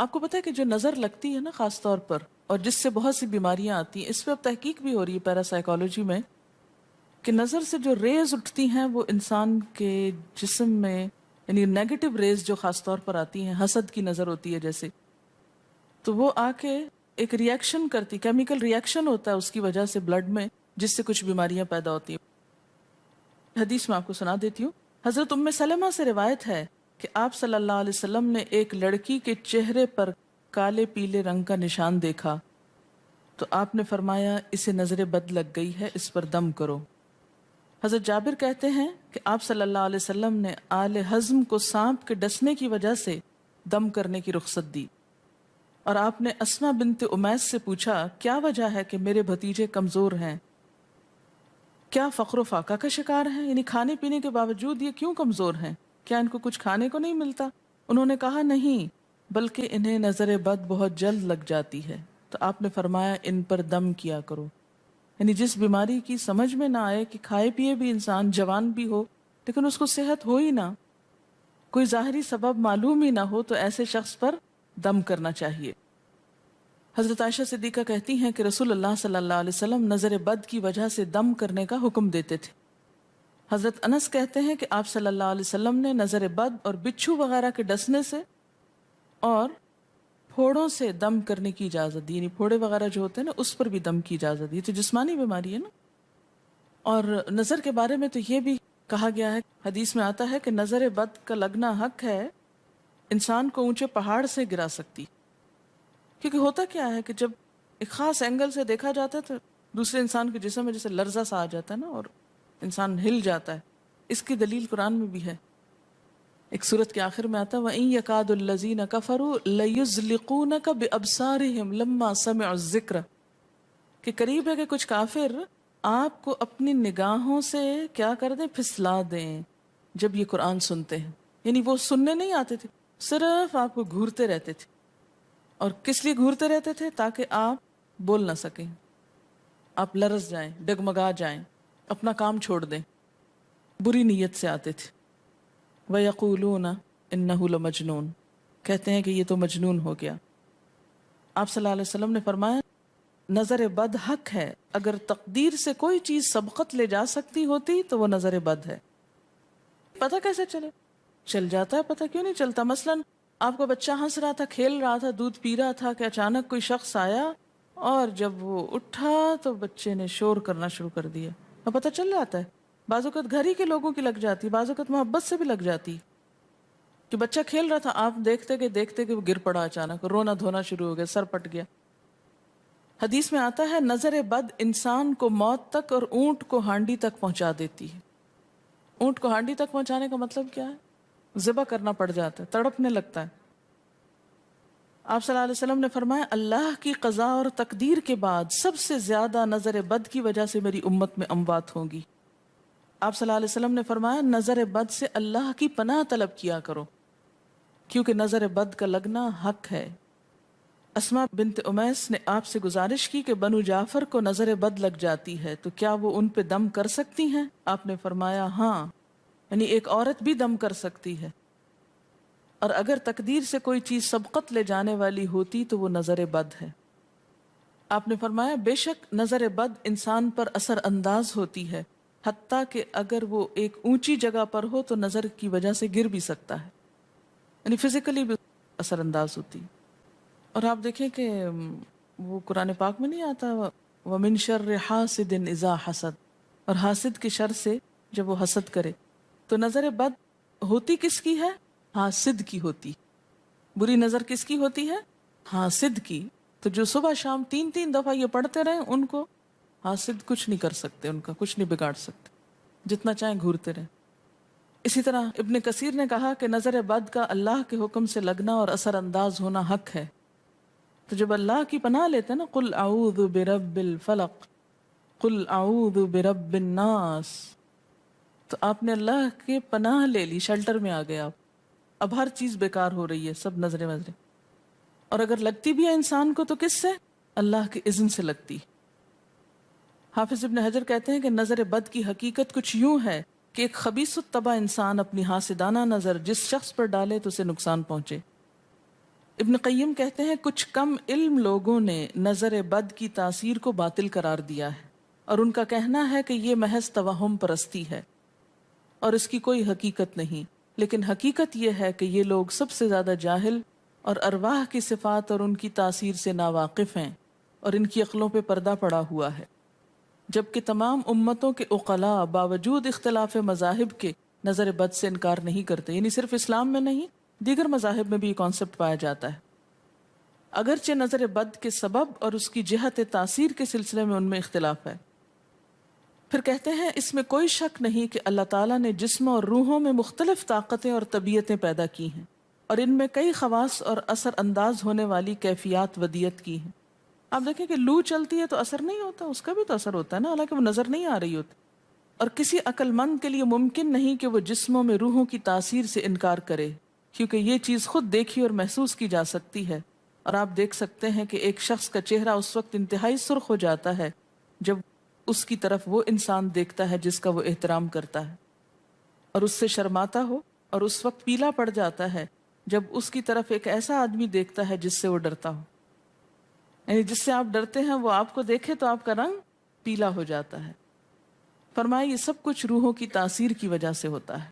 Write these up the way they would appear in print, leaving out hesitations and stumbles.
آپ کو پتہ ہے کہ جو نظر لگتی ہے نا خاص طور پر، اور جس سے بہت سی بیماریاں آتی ہیں، اس پہ اب تحقیق بھی ہو رہی ہے پیراسائیکالوجی میں، کہ نظر سے جو ریز اٹھتی ہیں وہ انسان کے جسم میں، یعنی نیگیٹو ریز جو خاص طور پر آتی ہیں، حسد کی نظر ہوتی ہے جیسے، تو وہ آ کے ایک ریئیکشن کرتی، کیمیکل ریئیکشن ہوتا ہے اس کی وجہ سے بلڈ میں، جس سے کچھ بیماریاں پیدا ہوتی ہیں۔ حدیث میں آپ کو سنا دیتی ہوں۔ حضرت ام سلمہ سے روایت ہے کہ آپ صلی اللہ علیہ وسلم نے ایک لڑکی کے چہرے پر کالے پیلے رنگ کا نشان دیکھا تو آپ نے فرمایا اسے نظر بد لگ گئی ہے، اس پر دم کرو۔ حضرت جابر کہتے ہیں کہ آپ صلی اللہ علیہ وسلم نے آل حزم کو سانپ کے ڈسنے کی وجہ سے دم کرنے کی رخصت دی، اور آپ نے اسما بنت امیس سے پوچھا کیا وجہ ہے کہ میرے بھتیجے کمزور ہیں، کیا فقر و فاقہ کا شکار ہیں، یعنی کھانے پینے کے باوجود یہ کیوں کمزور ہیں، کیا ان کو کچھ کھانے کو نہیں ملتا؟ انہوں نے کہا نہیں، بلکہ انہیں نظر بد بہت جلد لگ جاتی ہے، تو آپ نے فرمایا ان پر دم کیا کرو۔ یعنی جس بیماری کی سمجھ میں نہ آئے کہ کھائے پیے بھی انسان جوان بھی ہو لیکن اس کو صحت ہو ہی نہ، کوئی ظاہری سبب معلوم ہی نہ ہو، تو ایسے شخص پر دم کرنا چاہیے۔ حضرت عائشہ صدیقہ کہتی ہیں کہ رسول اللہ صلی اللہ علیہ وسلم نظر بد کی وجہ سے دم کرنے کا حکم دیتے تھے۔ حضرت انس کہتے ہیں کہ آپ صلی اللہ علیہ وسلم نے نظر بد اور بچھو وغیرہ کے ڈسنے سے اور پھوڑوں سے دم کرنے کی اجازت دی، یعنی پھوڑے وغیرہ جو ہوتے ہیں نا اس پر بھی دم کی اجازت دی، تو جسمانی بیماری ہے نا۔ اور نظر کے بارے میں تو یہ بھی کہا گیا ہے، حدیث میں آتا ہے کہ نظر بد کا لگنا حق ہے، انسان کو اونچے پہاڑ سے گرا سکتی، کیونکہ ہوتا کیا ہے کہ جب ایک خاص اینگل سے دیکھا جاتا ہے تو دوسرے انسان کے جسم میں جیسے لرزہ سا آ جاتا ہے نا، اور انسان ہل جاتا ہے۔ اس کی دلیل قرآن میں بھی ہے، ایک سورت کے آخر میں آتا ہے وَإِن يَكَادُ الَّذِينَ كَفَرُوا لَيُزْلِقُونَكَ بِأَبْصَارِهِمْ لَمَّا سَمِعُوا الذِّكْرَ، کہ قریب ہے کہ کچھ کافر آپ کو اپنی نگاہوں سے کیا کر دیں، پھسلا دیں جب یہ قرآن سنتے ہیں۔ یعنی وہ سننے نہیں آتے تھے، صرف آپ کو گھورتے رہتے تھے۔ اور کس لیے گھورتے رہتے تھے؟ تاکہ آپ بول نہ سکیں، آپ لرز جائیں، ڈگمگا جائیں، اپنا کام چھوڑ دیں، بری نیت سے آتے تھے۔ وَيَقُولُونَ إِنَّهُ لَمَجْنُونَ، کہتے ہیں کہ یہ تو مجنون ہو گیا۔ آپ صلی اللہ علیہ وسلم نے فرمایا نظر بد حق ہے، اگر تقدیر سے کوئی چیز سبقت لے جا سکتی ہوتی تو وہ نظر بد ہے۔ پتہ کیسے چلے؟ چل جاتا ہے، پتہ کیوں نہیں چلتا؟ مثلاً آپ کا بچہ ہنس رہا تھا، کھیل رہا تھا، دودھ پی رہا تھا کہ اچانک کوئی شخص آیا اور جب وہ اٹھا تو بچے نے شور کرنا شروع کر دیا، اور پتہ چل جاتا ہے۔ بعض اوقات گھر ہی کے لوگوں کی لگ جاتی، بعض اوقات محبت سے بھی لگ جاتی، کہ بچہ کھیل رہا تھا، آپ دیکھتے کہ وہ گر پڑا، اچانک رونا دھونا شروع ہو گیا، سر پٹ گیا۔ حدیث میں آتا ہے نظر بد انسان کو موت تک اور اونٹ کو ہانڈی تک پہنچا دیتی ہے۔ اونٹ کو ہانڈی تک پہنچانے کا مطلب کیا ہے؟ ذبح کرنا پڑ جاتا ہے، تڑپنے لگتا ہے۔ آپ صلی اللہ علیہ وسلم نے فرمایا اللہ کی قضاء اور تقدیر کے بعد سب سے زیادہ نظر بد کی وجہ سے میری امت میں اموات ہوں گی۔ آپ صلی اللہ علیہ وسلم نے فرمایا نظر بد سے اللہ کی پناہ طلب کیا کرو، کیونکہ نظر بد کا لگنا حق ہے۔ اسما بنت امیس نے آپ سے گزارش کی کہ بنو جعفر کو نظر بد لگ جاتی ہے تو کیا وہ ان پہ دم کر سکتی ہیں؟ آپ نے فرمایا ہاں، یعنی ایک عورت بھی دم کر سکتی ہے، اور اگر تقدیر سے کوئی چیز سبقت لے جانے والی ہوتی تو وہ نظر بد ہے۔ آپ نے فرمایا بے شک نظر بد انسان پر اثر انداز ہوتی ہے، حتیٰ کہ اگر وہ ایک اونچی جگہ پر ہو تو نظر کی وجہ سے گر بھی سکتا ہے، یعنی فزیکلی بھی اثر انداز ہوتی۔ اور آپ دیکھیں کہ وہ قرآن پاک میں نہیں آتا وَمِن شَرِّ حَاسِدٍ إِذَا حَسَد، اور حاسد کی شر سے جب وہ حسد کرے، تو نظر بد ہوتی کس کی ہے؟ حاسد کی ہوتی۔ بری نظر کس کی ہوتی ہے؟ حاسد کی۔ تو جو صبح شام 3 دفعہ یہ پڑھتے رہیں ان کو حاسد کچھ نہیں کر سکتے، ان کا کچھ نہیں بگاڑ سکتے، جتنا چاہیں گھورتے رہیں۔ اسی طرح ابن کثیر نے کہا کہ نظر بد کا اللہ کے حکم سے لگنا اور اثر انداز ہونا حق ہے۔ تو جب اللہ کی پناہ لیتے ہیں نا قل اعوذ برب الفلق قل اعوذ برب الناس، تو آپ نے اللہ کے پناہ لے لی، شیلٹر میں آ گئے آپ۔ اب ہر چیز بیکار ہو رہی ہے، سب نظریں وظریں، اور اگر لگتی بھی ہے انسان کو تو کس سے؟ اللہ کے اذن سے لگتی۔ حافظ ابن حجر کہتے ہیں کہ نظر بد کی حقیقت کچھ یوں ہے کہ ایک خبیث الطبع انسان اپنی حاسدانہ نظر جس شخص پر ڈالے تو اسے نقصان پہنچے۔ ابن قیم کہتے ہیں کچھ کم علم لوگوں نے نظر بد کی تاثیر کو باطل قرار دیا ہے، اور ان کا کہنا ہے کہ یہ محض توہم پرستی ہے اور اس کی کوئی حقیقت نہیں، لیکن حقیقت یہ ہے کہ یہ لوگ سب سے زیادہ جاہل اور ارواح کی صفات اور ان کی تاثیر سے ناواقف ہیں، اور ان کی عقلوں پہ پردہ پڑا ہوا ہے، جبکہ تمام امتوں کے عقلاء باوجود اختلاف مذاہب کے نظر بد سے انکار نہیں کرتے. یعنی صرف اسلام میں نہیں، دیگر مذاہب میں بھی یہ کانسیپٹ پایا جاتا ہے، اگرچہ نظر بد کے سبب اور اس کی جہت تاثیر کے سلسلے میں ان میں اختلاف ہے. پھر کہتے ہیں اس میں کوئی شک نہیں کہ اللہ تعالیٰ نے جسموں اور روحوں میں مختلف طاقتیں اور طبیعتیں پیدا کی ہیں، اور ان میں کئی خواص اور اثر انداز ہونے والی کیفیات ودیت کی ہیں. آپ دیکھیں کہ لو چلتی ہے تو اثر نہیں ہوتا، اس کا بھی تو اثر ہوتا ہے نا، حالانکہ وہ نظر نہیں آ رہی ہوتی. اور کسی عقل مند کے لیے ممکن نہیں کہ وہ جسموں میں روحوں کی تاثیر سے انکار کرے، کیونکہ یہ چیز خود دیکھی اور محسوس کی جا سکتی ہے. اور آپ دیکھ سکتے ہیں کہ ایک شخص کا چہرہ اس وقت انتہائی سرخ ہو جاتا ہے جب اس کی طرف وہ انسان دیکھتا ہے جس کا وہ احترام کرتا ہے، اور اس سے شرماتا ہو، اور اس وقت پیلا پڑ جاتا ہے جب اس کی طرف ایک ایسا آدمی دیکھتا ہے جس سے وہ ڈرتا ہو. یعنی جس سے آپ ڈرتے ہیں وہ آپ کو دیکھے تو آپ کا رنگ پیلا ہو جاتا ہے. فرمایا یہ سب کچھ روحوں کی تاثیر کی وجہ سے ہوتا ہے،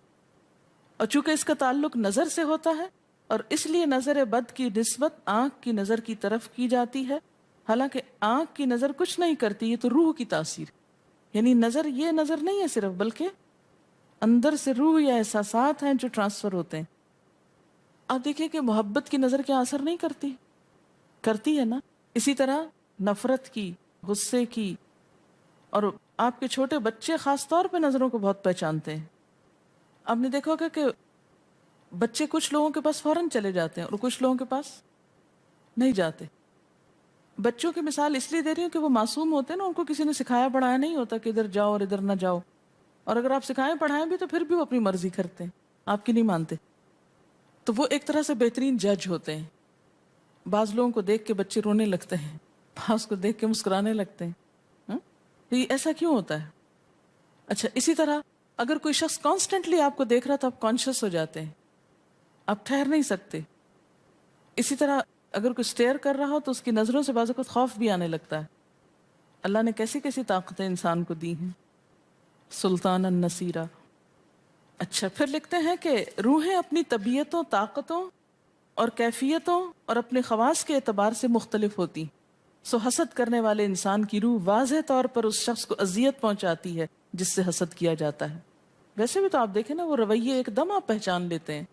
اور چونکہ اس کا تعلق نظر سے ہوتا ہے اور اس لیے نظر بد کی نسبت آنکھ کی نظر کی طرف کی جاتی ہے، حالانکہ آنکھ کی نظر کچھ نہیں کرتی، یہ تو روح کی تاثیر. یعنی نظر یہ نظر نہیں ہے صرف، بلکہ اندر سے روح یا احساسات ہیں جو ٹرانسفر ہوتے ہیں. آپ دیکھیں کہ محبت کی نظر کیا اثر نہیں کرتی؟ کرتی ہے نا. اسی طرح نفرت کی، غصے کی، اور آپ کے چھوٹے بچے خاص طور پہ نظروں کو بہت پہچانتے ہیں. آپ نے دیکھا ہوگا کہ بچے کچھ لوگوں کے پاس فوراً چلے جاتے ہیں اور کچھ لوگوں کے پاس نہیں جاتے. بچوں کی مثال اس لیے دے رہی ہوں کہ وہ معصوم ہوتے ہیں نا، ان کو کسی نے سکھایا پڑھایا نہیں ہوتا کہ ادھر جاؤ اور ادھر نہ جاؤ، اور اگر آپ سکھائیں پڑھائیں بھی تو پھر بھی وہ اپنی مرضی کرتے ہیں، آپ کی نہیں مانتے. تو وہ ایک طرح سے بہترین جج ہوتے ہیں. بعض لوگوں کو دیکھ کے بچے رونے لگتے ہیں، بعض کو دیکھ کے مسکرانے لگتے ہیں. یہ ایسا کیوں ہوتا ہے؟ اچھا، اسی طرح اگر کوئی شخص کانسٹنٹلی آپ کو دیکھ رہا تو آپ کانشیس ہو جاتے ہیں، آپ ٹھہر نہیں سکتے. اسی طرح اگر کوئی سٹیئر کر رہا ہو تو اس کی نظروں سے بعض اوقات خوف بھی آنے لگتا ہے. اللہ نے کیسی کیسی طاقتیں انسان کو دی ہیں. سلطان النصیرہ. اچھا، پھر لکھتے ہیں کہ روحیں اپنی طبیعتوں، طاقتوں اور کیفیتوں اور اپنے خواص کے اعتبار سے مختلف ہوتی. سو حسد کرنے والے انسان کی روح واضح طور پر اس شخص کو اذیت پہنچاتی ہے جس سے حسد کیا جاتا ہے. ویسے بھی تو آپ دیکھیں نا، وہ رویے ایک دم آپ پہچان لیتے ہیں.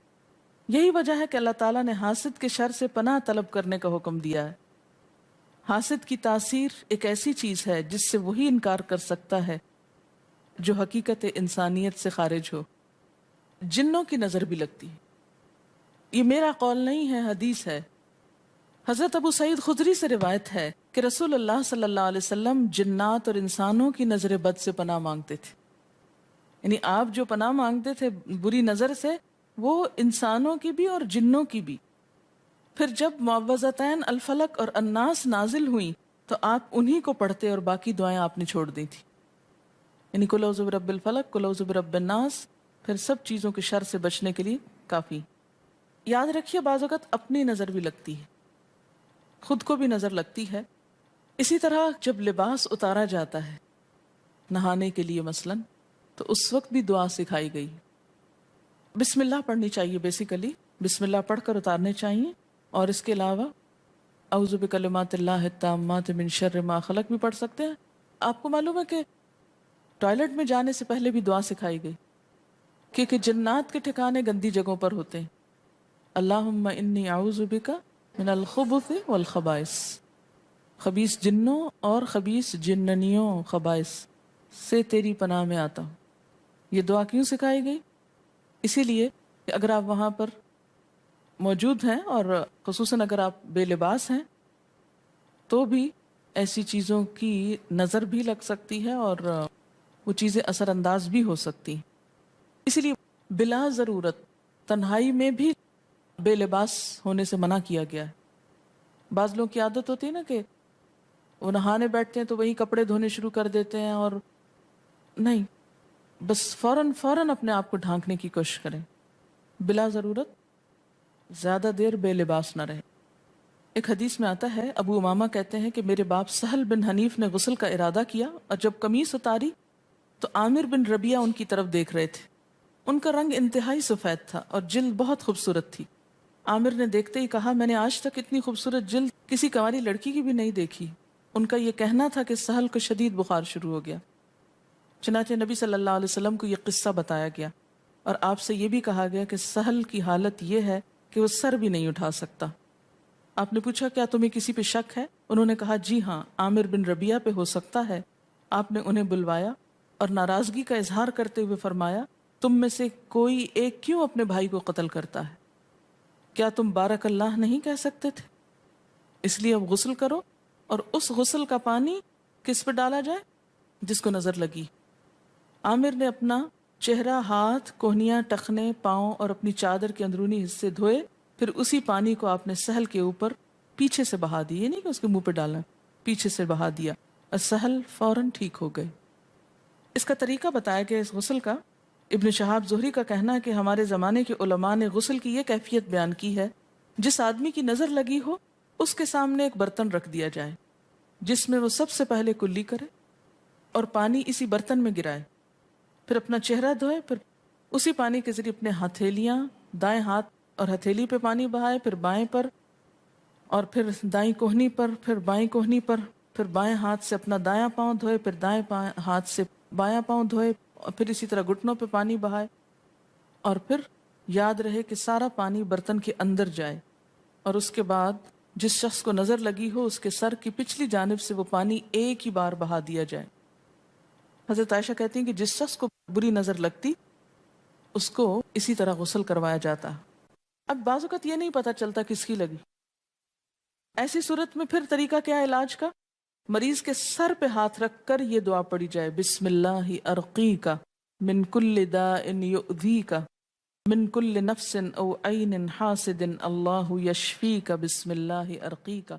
یہی وجہ ہے کہ اللہ تعالیٰ نے حاسد کے شر سے پناہ طلب کرنے کا حکم دیا ہے. حاسد کی تاثیر ایک ایسی چیز ہے جس سے وہی انکار کر سکتا ہے جو حقیقت انسانیت سے خارج ہو. جنوں کی نظر بھی لگتی ہے. یہ میرا قول نہیں ہے، حدیث ہے. حضرت ابو سعید خدری سے روایت ہے کہ رسول اللہ صلی اللہ علیہ وسلم جنات اور انسانوں کی نظر بد سے پناہ مانگتے تھے. یعنی آپ جو پناہ مانگتے تھے بری نظر سے، وہ انسانوں کی بھی اور جنوں کی بھی. پھر جب معوذتین الفلق اور الناس نازل ہوئیں تو آپ انہی کو پڑھتے اور باقی دعائیں آپ نے چھوڑ دی تھی. یعنی قل اعوذ برب الفلق، قل اعوذ برب الناس، پھر سب چیزوں کے شر سے بچنے کے لیے کافی. یاد رکھیے بعض اوقات اپنی نظر بھی لگتی ہے، خود کو بھی نظر لگتی ہے. اسی طرح جب لباس اتارا جاتا ہے نہانے کے لیے مثلاً، تو اس وقت بھی دعا سکھائی گئی. بسم اللہ پڑھنی چاہیے، بیسیکلی بسم اللہ پڑھ کر اتارنے چاہیے. اور اس کے علاوہ اعوذ بکلمات اللہ التامات من شر ما خلق بھی پڑھ سکتے ہیں. آپ کو معلوم ہے کہ ٹوائلٹ میں جانے سے پہلے بھی دعا سکھائی گئی، کیونکہ جنات کے ٹھکانے گندی جگہوں پر ہوتے ہیں. اللہم انی اعوذ بک من الخبث والخبائث، خبیث جنوں اور خبیث جننیوں، خبائث سے تیری پناہ میں آتا ہوں. یہ دعا کیوں سکھائی گئی؟ اسی لیے کہ اگر آپ وہاں پر موجود ہیں اور خصوصاً اگر آپ بے لباس ہیں تو بھی ایسی چیزوں کی نظر بھی لگ سکتی ہے اور وہ چیزیں اثر انداز بھی ہو سکتی ہیں. اسی لیے بلا ضرورت تنہائی میں بھی بے لباس ہونے سے منع کیا گیا ہے. بعض لوگوں کی عادت ہوتی ہے نا کہ وہ نہانے بیٹھتے ہیں تو وہی کپڑے دھونے شروع کر دیتے ہیں، اور نہیں، بس فوراً اپنے آپ کو ڈھانکنے کی کوشش کریں. بلا ضرورت زیادہ دیر بے لباس نہ رہے. ایک حدیث میں آتا ہے، ابو امامہ کہتے ہیں کہ میرے باپ سہل بن حنیف نے غسل کا ارادہ کیا اور جب قمیص اتاری تو عامر بن ربیعہ ان کی طرف دیکھ رہے تھے۔ ان کا رنگ انتہائی سفید تھا اور جلد بہت خوبصورت تھی۔ عامر نے دیکھتے ہی کہا، میں نے آج تک اتنی خوبصورت جلد کسی کنواری لڑکی کی بھی نہیں دیکھی۔ ان کا یہ کہنا تھا کہ سہل کو شدید بخار شروع ہو گیا۔ چنانچہ نبی صلی اللہ علیہ وسلم کو یہ قصہ بتایا گیا اور آپ سے یہ بھی کہا گیا کہ سہل کی حالت یہ ہے کہ وہ سر بھی نہیں اٹھا سکتا۔ آپ نے پوچھا، کیا تمہیں کسی پہ شک ہے؟ انہوں نے کہا، جی ہاں، عامر بن ربیعہ پہ ہو سکتا ہے۔ آپ نے انہیں بلوایا اور ناراضگی کا اظہار کرتے ہوئے فرمایا، تم میں سے کوئی ایک کیوں اپنے بھائی کو قتل کرتا ہے؟ کیا تم بارک اللہ نہیں کہہ سکتے تھے؟ اس لیے اب غسل کرو، اور اس غسل کا پانی کس پہ ڈالا جائے؟ جس کو نظر لگی۔ عامر نے اپنا چہرہ، ہاتھ، کوہنیاں، ٹخنے، پاؤں اور اپنی چادر کے اندرونی حصے دھوئے، پھر اسی پانی کو آپ نے سہل کے اوپر پیچھے سے بہا دیا، یہ نہیں کہ اس کے منہ پہ ڈالنا، پیچھے سے بہا دیا، اور سہل فوراً ٹھیک ہو گئے۔ اس کا طریقہ بتایا گیا اس غسل کا۔ ابن شہاب زہری کا کہنا ہے کہ ہمارے زمانے کے علماء نے غسل کی یہ کیفیت بیان کی ہے، جس آدمی کی نظر لگی ہو اس کے سامنے ایک برتن رکھ دیا جائے جس میں وہ سب سے پہلے کلی کرے اور پانی اسی برتن میں گرائے، پھر اپنا چہرہ دھوئے، پھر اسی پانی کے ذریعے اپنے ہتھیلیاں، دائیں ہاتھ اور ہتھیلی پہ پانی بہائے، پھر بائیں پر، اور پھر دائیں کوہنی پر، پھر بائیں کوہنی پر، پھر بائیں ہاتھ سے اپنا دایاں پاؤں دھوئے، پھر دائیں ہاتھ سے بایاں پاؤں دھوئے، اور پھر اسی طرح گھٹنوں پہ پانی بہائے، اور پھر یاد رہے کہ سارا پانی برتن کے اندر جائے، اور اس کے بعد جس شخص کو نظر لگی ہو اس کے سر کی پچھلی جانب سے وہ پانی ایک ہی بار بہا دیا جائے۔ حضرت عائشہ کہتی ہیں کہ جس شخص کو بری نظر لگتی اس کو اسی طرح غسل کروایا جاتا۔ اب بعض اوقات یہ نہیں پتا چلتا کس کی لگی، ایسی صورت میں پھر طریقہ کیا ہے علاج کا؟ مریض کے سر پہ ہاتھ رکھ کر یہ دعا پڑھی جائے، بسم اللہ ارقیک من کل داء یؤذیک من کل نفس او عین حاسد اللہ یشفیک بسم اللہ ارقیک۔